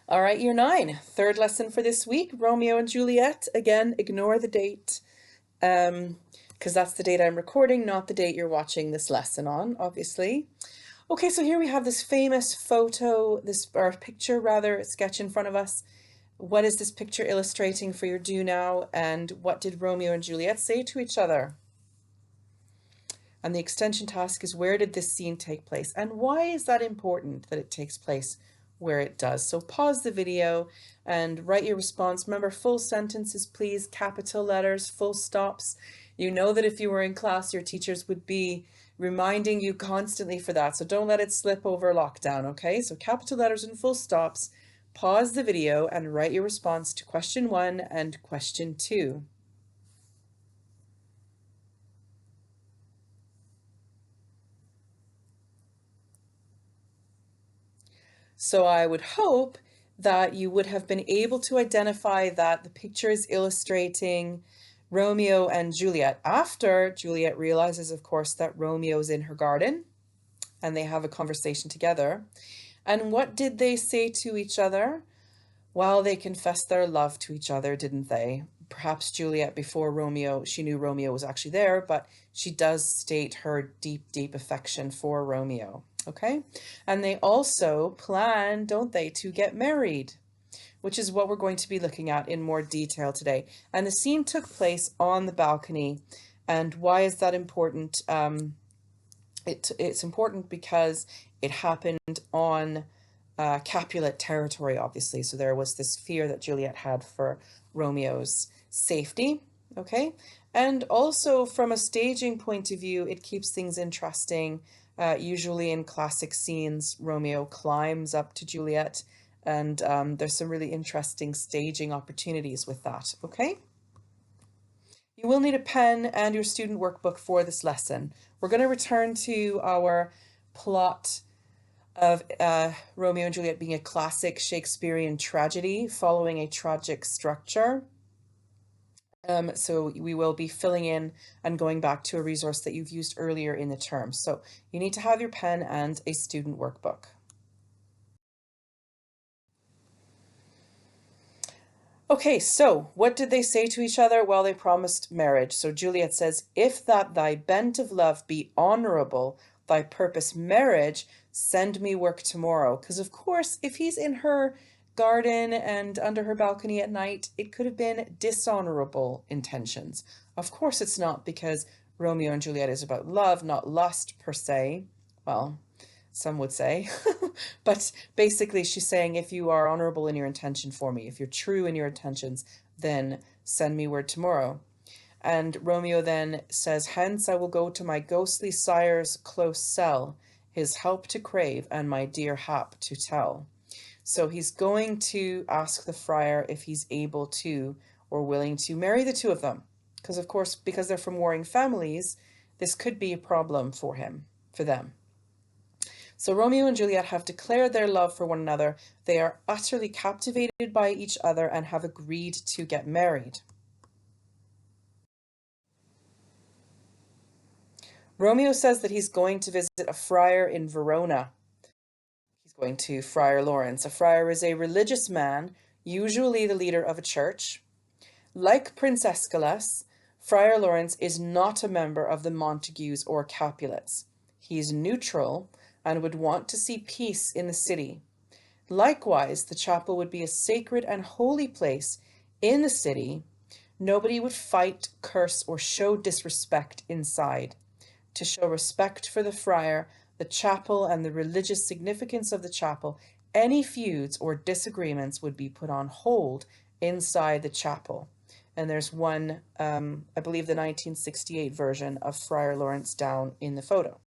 All right, year nine, third lesson for this week, Romeo and Juliet. Again, ignore the date, because that's the date I'm recording, not the date you're watching this lesson on, obviously. Okay, so here we have this famous photo, or picture rather, sketch in front of us. What is this picture illustrating for your do now, and what did Romeo and Juliet say to each other? And the extension task is, where did this scene take place? And why is that important that it takes place where it does? So pause the video and write your response. Remember, full sentences, please, capital letters, full stops. You know that if you were in class, your teachers would be reminding you constantly for that. So don't let it slip over lockdown, okay? So capital letters and full stops. Pause the video and write your response to question 1 and question 2. So I would hope that you would have been able to identify that the picture is illustrating Romeo and Juliet after Juliet realizes, of course, that Romeo's in her garden and they have a conversation together. And what did they say to each other? Well, they confessed their love to each other, didn't they? Perhaps Juliet, before Romeo, she knew Romeo was actually there, but she does state her deep, deep affection for Romeo. Okay, and they also plan, don't they, to get married, which is what we're going to be looking at in more detail today. And the scene took place on the balcony. And why is that important? It's important because it happened on Capulet territory, obviously. So there was this fear that Juliet had for Romeo's safety. Okay, and also from a staging point of view, it keeps things interesting. Usually in classic scenes, Romeo climbs up to Juliet, and there's some really interesting staging opportunities with that, okay? You will need a pen and your student workbook for this lesson. We're going to return to our plot of Romeo and Juliet being a classic Shakespearean tragedy following a tragic structure. So we will be filling in and going back to a resource that you've used earlier in the term. So you need to have your pen and a student workbook. Okay, so what did they say to each other? Well, they promised marriage. So Juliet says, if that thy bent of love be honorable, thy purpose marriage, send me work tomorrow. Because of course, if he's in her garden and under her balcony at night, it could have been dishonorable intentions. Of course it's not, because Romeo and Juliet is about love, not lust per se. Well, some would say. But basically she's saying, if you are honorable in your intention for me, if you're true in your intentions, then send me word tomorrow. And Romeo then says, hence I will go to my ghostly sire's close cell, his help to crave and my dear hap to tell. So he's going to ask the friar if he's able to or willing to marry the two of them. Because of course, because they're from warring families, this could be a problem for them. So Romeo and Juliet have declared their love for one another. They are utterly captivated by each other and have agreed to get married. Romeo says that he's going to visit a friar in Verona. He's going to Friar Lawrence. A friar is a religious man, usually the leader of a church. Like Prince Escalus, Friar Lawrence is not a member of the Montagues or Capulets. He is neutral and would want to see peace in the city. Likewise, the chapel would be a sacred and holy place in the city. Nobody would fight, curse, or show disrespect inside. To show respect for the friar, the chapel, and the religious significance of the chapel, any feuds or disagreements would be put on hold inside the chapel. And there's one, I believe the 1968 version of Friar Lawrence down in the photo.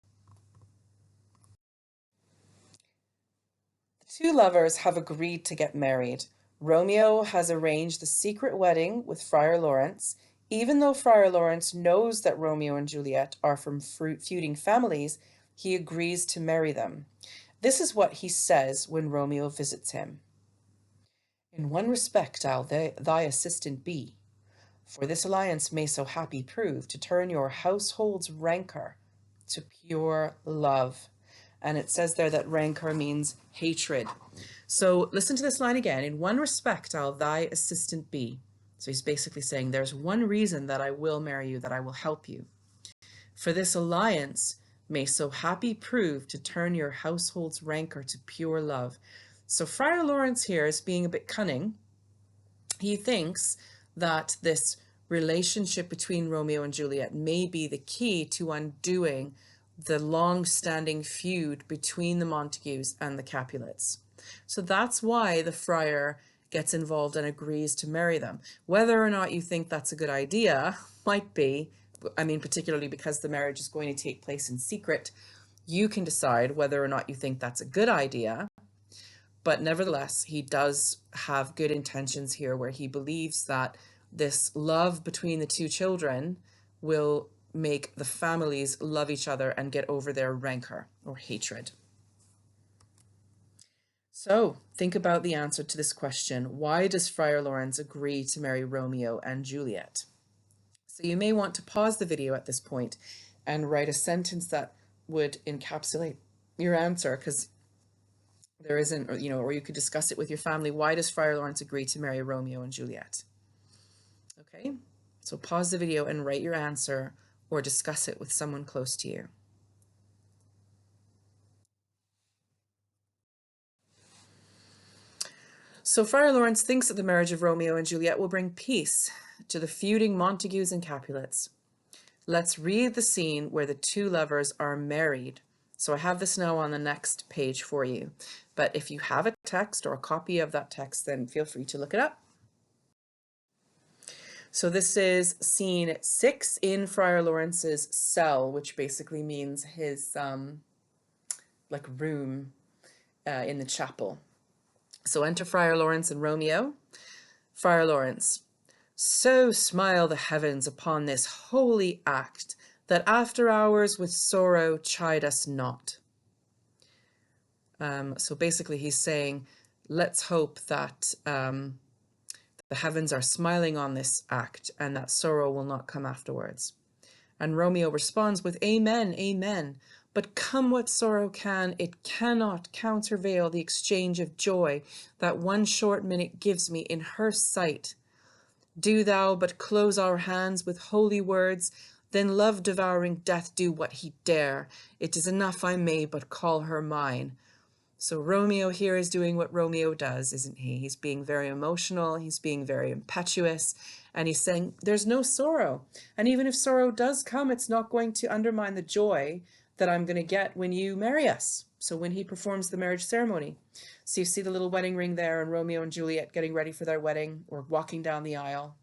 The two lovers have agreed to get married. Romeo has arranged the secret wedding with Friar Lawrence. Even though Friar Lawrence knows that Romeo and Juliet are from feuding families, he agrees to marry them. This is what he says when Romeo visits him. In one respect I'll thy assistant be, for this alliance may so happy prove to turn your household's rancour to pure love. And it says there that rancor means hatred. So listen to this line again. In one respect, I'll thy assistant be. So he's basically saying there's one reason that I will marry you, that I will help you. For this alliance may so happy prove to turn your household's rancor to pure love. So Friar Lawrence here is being a bit cunning. He thinks that this relationship between Romeo and Juliet may be the key to undoing the long-standing feud between the Montagues and the Capulets. So that's why the friar gets involved and agrees to marry them. Whether or not you think that's a good idea might be, I mean, particularly because the marriage is going to take place in secret, you can decide whether or not you think that's a good idea. But nevertheless, he does have good intentions here, where he believes that this love between the two children will make the families love each other and get over their rancor or hatred. So think about the answer to this question. Why does Friar Lawrence agree to marry Romeo and Juliet? So you may want to pause the video at this point and write a sentence that would encapsulate your answer, because there isn't, or you could discuss it with your family. Why does Friar Lawrence agree to marry Romeo and Juliet? Okay, so pause the video and write your answer, or discuss it with someone close to you. So Friar Lawrence thinks that the marriage of Romeo and Juliet will bring peace to the feuding Montagues and Capulets. Let's read the scene where the two lovers are married. So I have this now on the next page for you. But if you have a text or a copy of that text, then feel free to look it up. So this is scene 6 in Friar Lawrence's cell, which basically means his like room in the chapel. So enter Friar Lawrence and Romeo. Friar Lawrence: so smile the heavens upon this holy act, that after hours with sorrow chide us not. So basically he's saying, let's hope that the heavens are smiling on this act and that sorrow will not come afterwards. And Romeo responds with, amen, amen. But come what sorrow can, it cannot countervail the exchange of joy that one short minute gives me in her sight. Do thou but close our hands with holy words, then love-devouring death do what he dare. It is enough I may but call her mine. So Romeo here is doing what Romeo does, isn't he? He's being very emotional, he's being very impetuous, and he's saying there's no sorrow. And even if sorrow does come, it's not going to undermine the joy that I'm going to get when you marry us. So when he performs the marriage ceremony. So you see the little wedding ring there, and Romeo and Juliet getting ready for their wedding, or walking down the aisle.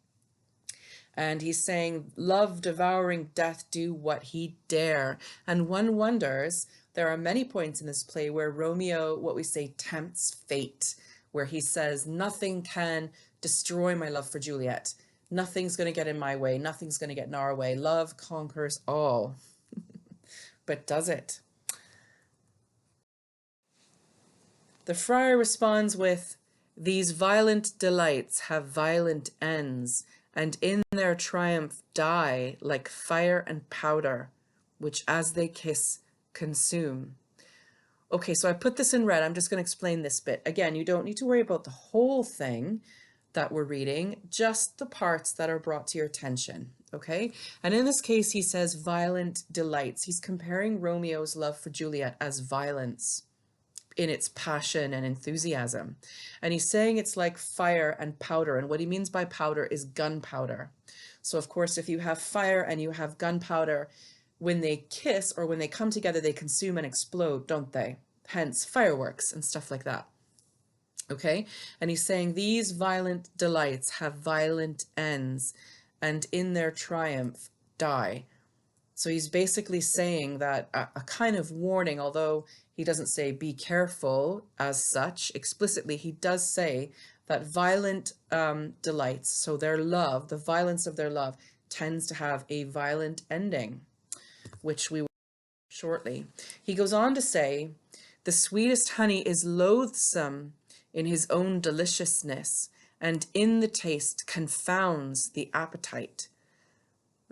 And he's saying, love devouring death do what he dare. And one wonders, there are many points in this play where Romeo, what we say, tempts fate, where he says, nothing can destroy my love for Juliet. Nothing's going to get in my way. Nothing's going to get in our way. Love conquers all. But does it? The friar responds with, these violent delights have violent ends, and in their triumph die like fire and powder, which as they kiss, consume. Okay, so I put this in red. I'm just going to explain this bit. Again, you don't need to worry about the whole thing that we're reading, just the parts that are brought to your attention, okay? And in this case, he says violent delights. He's comparing Romeo's love for Juliet as violence in its passion and enthusiasm. And he's saying it's like fire and powder. And what he means by powder is gunpowder. So of course, if you have fire and you have gunpowder, when they kiss or when they come together, they consume and explode, don't they? Hence fireworks and stuff like that. Okay. And he's saying these violent delights have violent ends, and in their triumph die. So he's basically saying that a kind of warning, although he doesn't say be careful as such explicitly, he does say that violent delights, so their love, the violence of their love, tends to have a violent ending, which we will shortly. He goes on to say, the sweetest honey is loathsome in his own deliciousness, and in the taste confounds the appetite.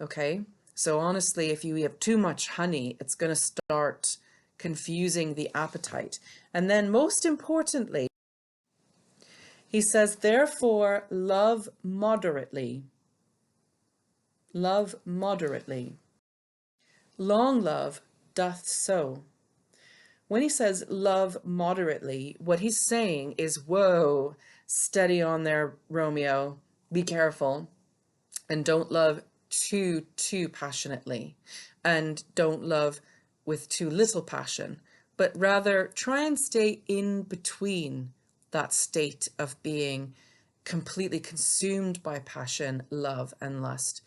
Okay? So honestly, if you have too much honey, it's going to start confusing the appetite. And then most importantly, he says, therefore, love moderately. Love moderately. Long love doth so. When he says love moderately, what he's saying is, whoa, steady on there, Romeo. Be careful. And don't love too passionately. And don't love with too little passion. But rather try and stay in between that state of being completely consumed by passion, love, and lust,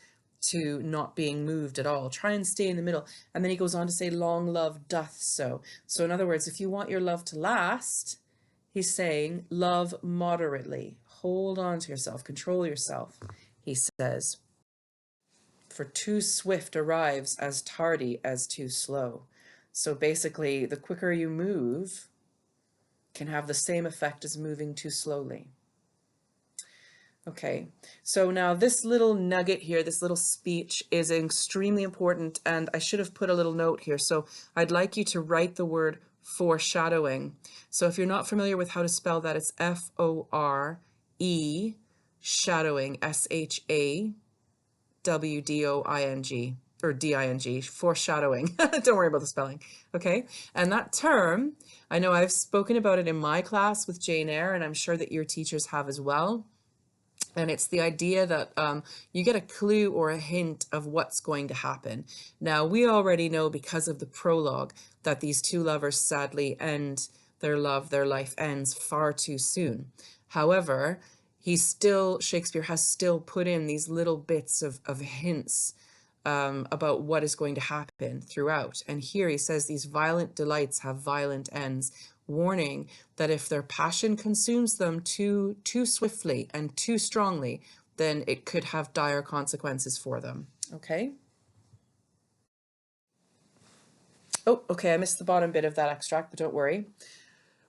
to not being moved at all. Try and stay in the middle. And then he goes on to say, long love doth so. So in other words, if you want your love to last, he's saying, love moderately. Hold on to yourself. Control yourself. He says, for too swift arrives as tardy as too slow. So basically, the quicker you move can have the same effect as moving too slowly. Okay, so now this little nugget here, this little speech is extremely important, and I should have put a little note here. So I'd like you to write the word foreshadowing. So if you're not familiar with how to spell that, it's F-O-R-E, shadowing, S-H-A-W-D-O-I-N-G, or D-I-N-G, foreshadowing. Don't worry about the spelling, okay? And that term, I know I've spoken about it in my class with Jane Eyre, and I'm sure that your teachers have as well. And it's the idea that you get a clue or a hint of what's going to happen. Now, we already know because of the prologue that these two lovers sadly end their love, their life ends far too soon. However, Shakespeare has still put in these little bits of hints about what is going to happen throughout. And here he says these violent delights have violent ends, warning that if their passion consumes them too swiftly and too strongly, then it could have dire consequences for them. Okay? Oh, okay, I missed the bottom bit of that extract, but don't worry.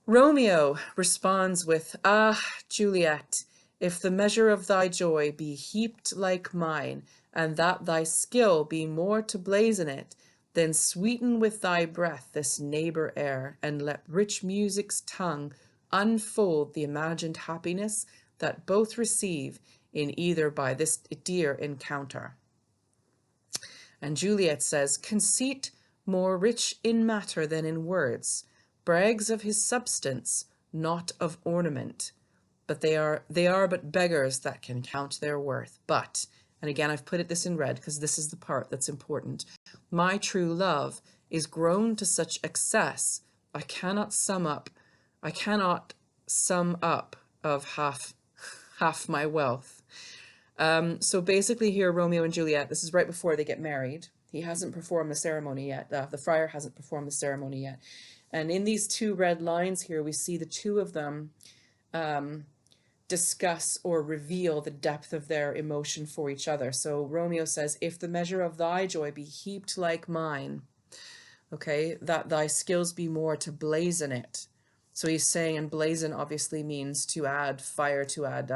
Romeo responds with, ah, Juliet, if the measure of thy joy be heaped like mine, and that thy skill be more to blazon it, then sweeten with thy breath this neighbor air, and let rich music's tongue unfold the imagined happiness that both receive in either by this dear encounter. And Juliet says, conceit more rich in matter than in words, brags of his substance, not of ornament. But they are but beggars that can count their worth. But, and again, I've put this in red because this is the part that's important. My true love is grown to such excess, I cannot sum up of half my wealth. So basically here, Romeo and Juliet, this is right before they get married. He hasn't performed the ceremony yet. The friar hasn't performed the ceremony yet. And in these two red lines here, we see the two of them discuss or reveal the depth of their emotion for each other. So Romeo says, if the measure of thy joy be heaped like mine, okay, that thy skills be more to blazon it. So he's saying, and blazon obviously means to add fire, to add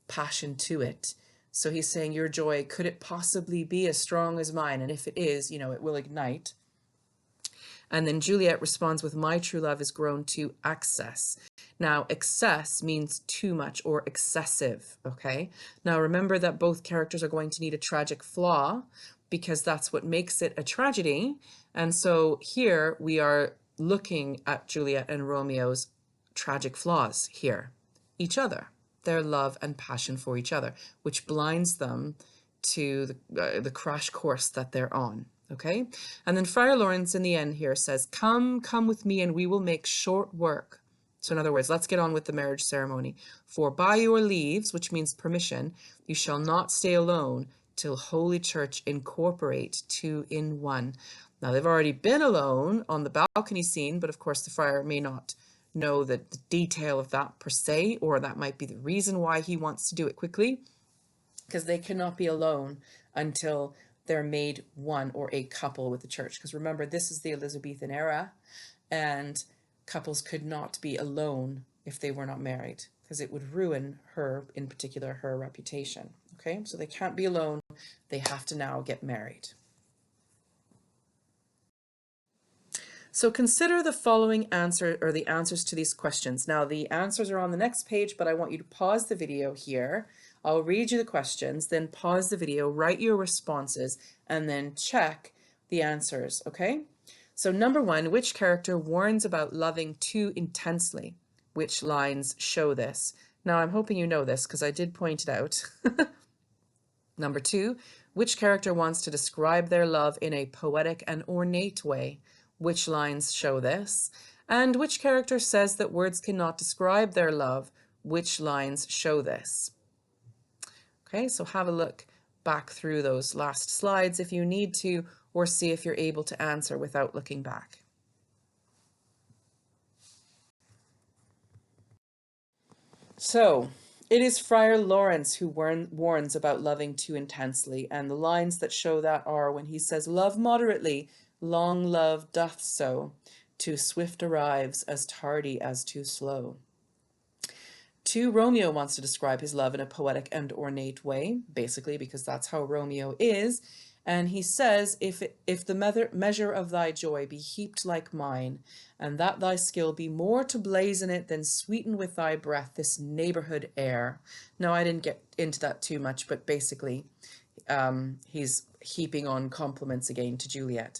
passion to it. So he's saying, your joy, could it possibly be as strong as mine? And if it is, you know, it will ignite. And then Juliet responds with, my true love is grown to excess. Now, excess means too much or excessive, okay? Now, remember that both characters are going to need a tragic flaw because that's what makes it a tragedy. And so here we are looking at Juliet and Romeo's tragic flaws here, each other, their love and passion for each other, which blinds them to the crash course that they're on. Okay, and then Friar Lawrence in the end here says, come with me and we will make short work. So in other words, let's get on with the marriage ceremony. For by your leaves, which means permission, you shall not stay alone till Holy Church incorporate two in one. Now they've already been alone on the balcony scene, but of course the friar may not know the detail of that per se, or that might be the reason why he wants to do it quickly, because they cannot be alone until they're made one or a couple with the church. Because remember, this is the Elizabethan era, and couples could not be alone if they were not married, because it would ruin her, in particular, her reputation. Okay, so they can't be alone. They have to now get married. So consider the following answer, or the answers to these questions. Now the answers are on the next page, but I want you to pause the video here. I'll read you the questions, then pause the video, write your responses, and then check the answers, okay? So number 1, which character warns about loving too intensely? Which lines show this? Now I'm hoping you know this because I did point it out. Number 2, which character wants to describe their love in a poetic and ornate way? Which lines show this? And which character says that words cannot describe their love? Which lines show this? Okay, so have a look back through those last slides if you need to, or see if you're able to answer without looking back. So, it is Friar Lawrence who warns about loving too intensely, and the lines that show that are when he says, "Love moderately, long love doth so, too swift arrives, as tardy as too slow." 2, Romeo wants to describe his love in a poetic and ornate way, basically because that's how Romeo is. And he says, if the measure of thy joy be heaped like mine, and that thy skill be more to blazon it than sweeten with thy breath this neighborhood air. Now, I didn't get into that too much, but basically he's heaping on compliments again to Juliet.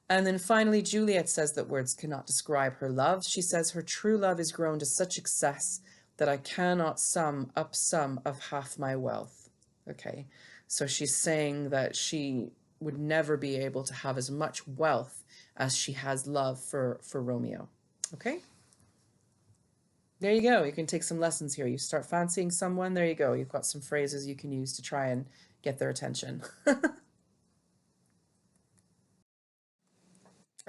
And then finally, Juliet says that words cannot describe her love. She says her true love is grown to such excess that I cannot sum up some of half my wealth. Okay, so she's saying that she would never be able to have as much wealth as she has love for Romeo. Okay, there you go. You can take some lessons here. You start fancying someone, there you go. You've got some phrases you can use to try and get their attention.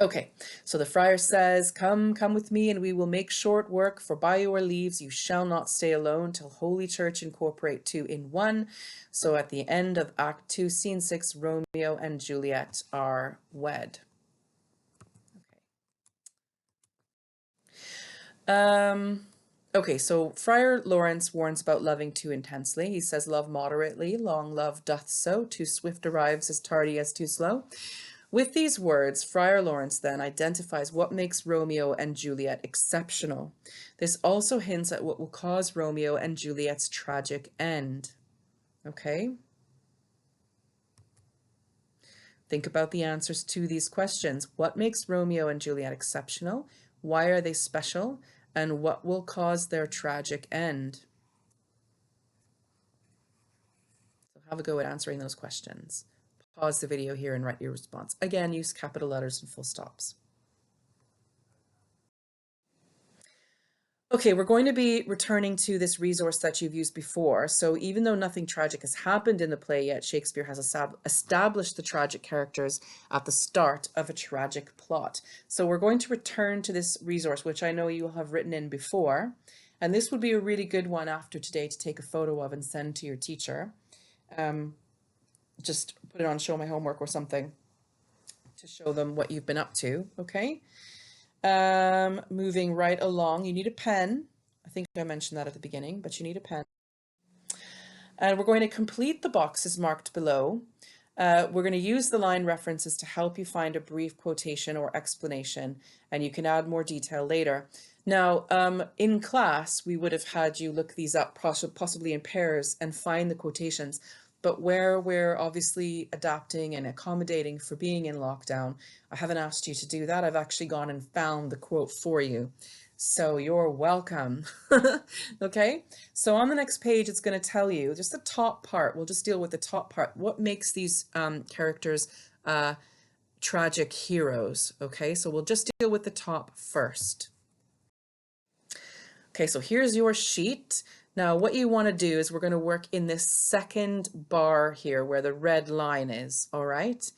Okay, so the friar says, come with me, and we will make short work, for by your leaves you shall not stay alone till Holy Church incorporate two in one. So at the end of Act 2, Scene 6, Romeo and Juliet are wed. Okay, so Friar Lawrence warns about loving too intensely. He says, love moderately, long love doth so, too swift arrives, as tardy as too slow. With these words, Friar Lawrence then identifies what makes Romeo and Juliet exceptional. This also hints at what will cause Romeo and Juliet's tragic end. Okay? Think about the answers to these questions. What makes Romeo and Juliet exceptional? Why are they special? And what will cause their tragic end? So have a go at answering those questions. Pause the video here and write your response. Again, use capital letters and full stops. Okay, we're going to be returning to this resource that you've used before. So even though nothing tragic has happened in the play yet, Shakespeare has established the tragic characters at the start of a tragic plot. So we're going to return to this resource, which I know you will have written in before. And this would be a really good one after today to take a photo of and send to your teacher. Just put it on Show My Homework or something to show them what you've been up to, okay? Moving right along, you need a pen. I think I mentioned that at the beginning, but you need a pen. And we're going to complete the boxes marked below. We're going to use the line references to help you find a brief quotation or explanation, and you can add more detail later. Now, in class, we would have had you look these up possibly in pairs and find the quotations. But where we're obviously adapting and accommodating for being in lockdown, I haven't asked you to do that. I've actually gone and found the quote for you. So you're welcome. Okay, so on the next page, it's going to tell you just the top part. We'll just deal with the top part. What makes these characters tragic heroes? Okay, so we'll just deal with the top first. Okay, so here's your sheet. Now, what you want to do is we're going to work in this second bar here where the red line is, all right?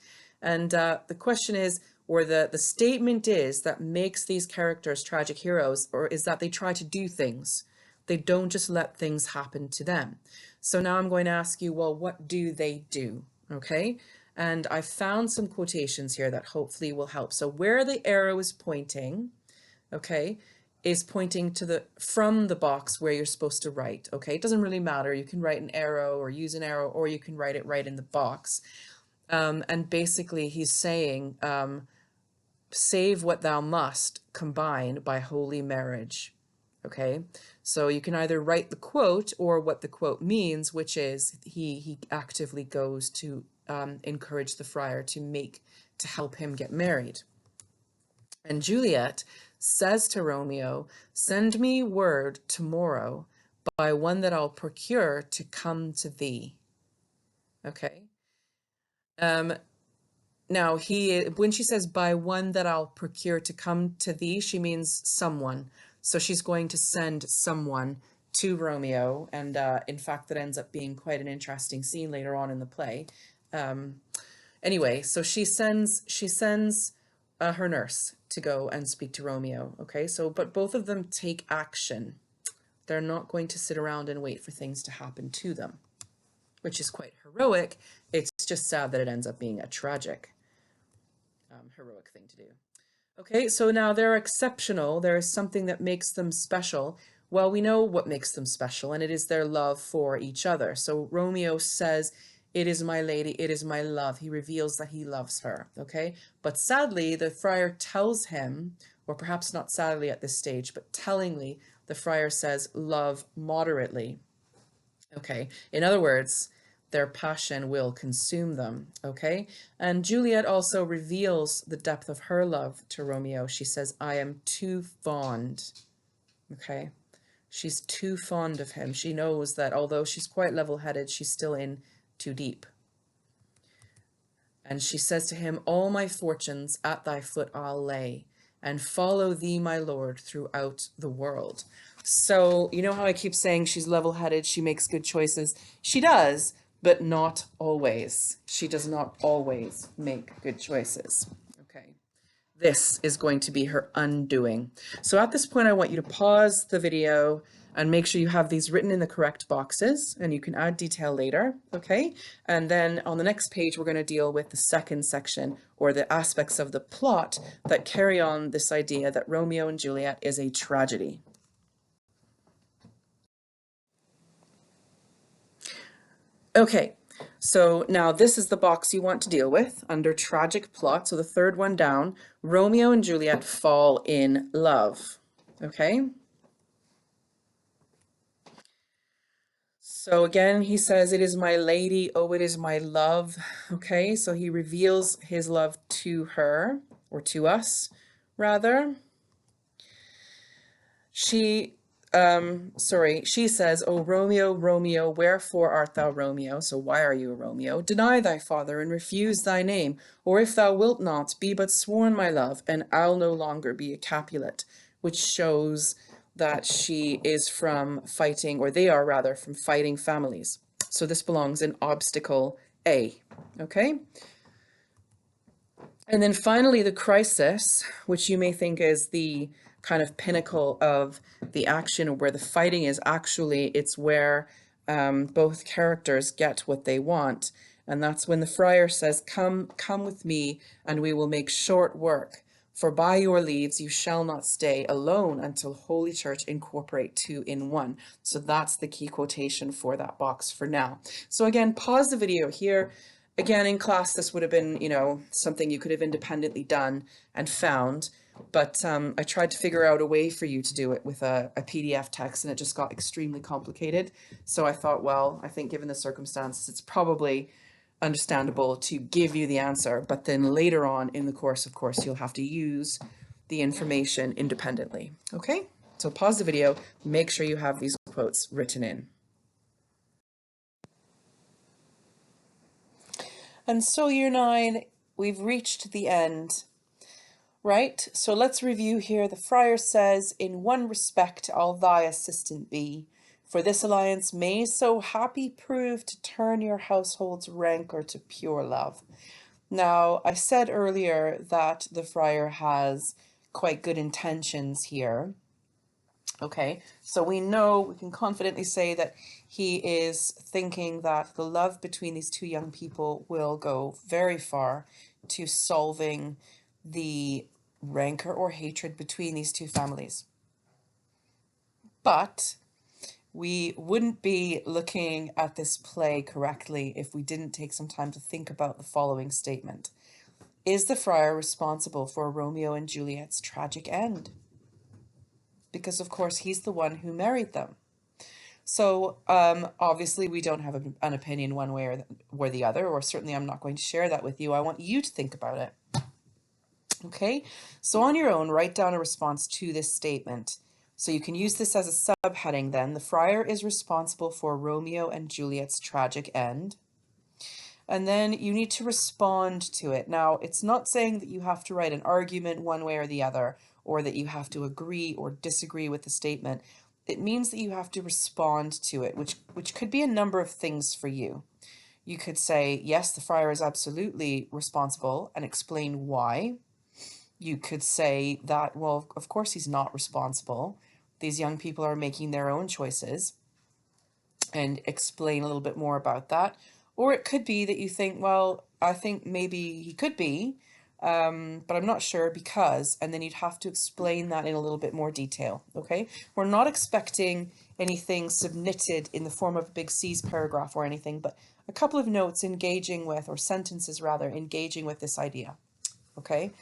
And the question is, or the statement is that makes these characters tragic heroes, or is that they try to do things. They don't just let things happen to them. So now I'm going to ask you, well, what do they do? Okay? And I found some quotations here that hopefully will help. So where the arrow is pointing, okay, is pointing to from the box where you're supposed to write. Okay, it doesn't really matter. You can write an arrow or use an arrow, or you can write it right in the box. And basically he's saying save what thou must, combine by holy marriage. Okay, so you can either write the quote or what the quote means, which is he actively goes to encourage the friar to help him get married. And Juliet says to Romeo, send me word tomorrow by one that I'll procure to come to thee. Okay. Now when she says by one that I'll procure to come to thee, she means someone. So she's going to send someone to Romeo. And in fact, that ends up being quite an interesting scene later on in the play. Anyway, so she sends her nurse to go and speak to Romeo. Okay, so but both of them take action. They're not going to sit around and wait for things to happen to them, which is quite heroic. It's just sad that it ends up being a tragic, heroic thing to do. Okay, so now they're exceptional. There is something that makes them special. Well, we know what makes them special, and it is their love for each other. So Romeo says, it is my lady, it is my love. He reveals that he loves her, okay? But sadly, the friar tells him, or perhaps not sadly at this stage, but tellingly, the friar says, love moderately, okay? In other words, their passion will consume them, okay? And Juliet also reveals the depth of her love to Romeo. She says, I am too fond, okay? She's too fond of him. She knows that although she's quite level-headed, she's still in too deep. And she says to him, all my fortunes at thy foot I'll lay, and follow thee, my lord, throughout the world. So, you know how I keep saying she's level-headed, she makes good choices? She does, but not always. She does not always make good choices. Okay. This is going to be her undoing. So at this point, I want you to pause the video and make sure you have these written in the correct boxes, and you can add detail later, okay? And then on the next page, we're going to deal with the second section, or the aspects of the plot that carry on this idea that Romeo and Juliet is a tragedy. Okay, so now this is the box you want to deal with under tragic plot. So the third one down, Romeo and Juliet fall in love, okay? So again, he says, it is my lady, oh, it is my love. Okay, so he reveals his love to her, or to us, rather. She says, O Romeo, Romeo, wherefore art thou Romeo? So why are you a Romeo? Deny thy father and refuse thy name, or if thou wilt not, be but sworn, my love, and I'll no longer be a Capulet, which shows that she is from fighting, or they are rather from fighting families. So this belongs in obstacle A, okay? And then finally the crisis, which you may think is the kind of pinnacle of the action, or where the fighting is actually, it's where both characters get what they want. And that's when the friar says, come with me and we will make short work. For by your leaves you shall not stay alone until Holy Church incorporate two in one. So that's the key quotation for that box for now. So again, pause the video here. Again, in class, this would have been, you know, something you could have independently done and found. But I tried to figure out a way for you to do it with a PDF text, and it just got extremely complicated. So I thought, well, I think given the circumstances, it's probably understandable to give you the answer, but then later on in the course, of course, you'll have to use the information independently. Okay, so pause the video, make sure you have these quotes written in. And so year 9, we've reached the end, right? So let's review here. The friar says, in one respect I'll thy assistant be, for this alliance may so happy prove to turn your household's rancor to pure love. Now, I said earlier that the friar has quite good intentions here. Okay, so we can confidently say that he is thinking that the love between these two young people will go very far to solving the rancor or hatred between these two families. But we wouldn't be looking at this play correctly if we didn't take some time to think about the following statement. Is the friar responsible for Romeo and Juliet's tragic end? Because, of course, he's the one who married them. So, obviously, we don't have an opinion one way or the other, or certainly I'm not going to share that with you. I want you to think about it. Okay, so on your own, write down a response to this statement. So you can use this as a subheading then. The friar is responsible for Romeo and Juliet's tragic end. And then you need to respond to it. Now, it's not saying that you have to write an argument one way or the other, or that you have to agree or disagree with the statement. It means that you have to respond to it, which could be a number of things for you. You could say, yes, the friar is absolutely responsible, and explain why. You could say that, well, of course he's not responsible. These young people are making their own choices, and explain a little bit more about that. Or it could be that you think, well, I think maybe he could be, but I'm not sure because, and then you'd have to explain that in a little bit more detail, okay? We're not expecting anything submitted in the form of a big C's paragraph or anything, but a couple of notes engaging with, or sentences rather, engaging with this idea, okay?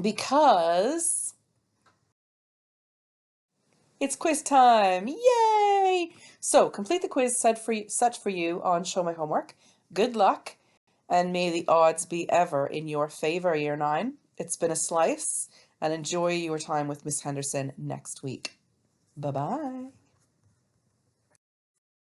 Because it's quiz time. Yay! So complete the quiz set for you on Show My Homework. Good luck, and may the odds be ever in your favor, Year 9. It's been a slice, and enjoy your time with Miss Henderson next week. Bye-bye.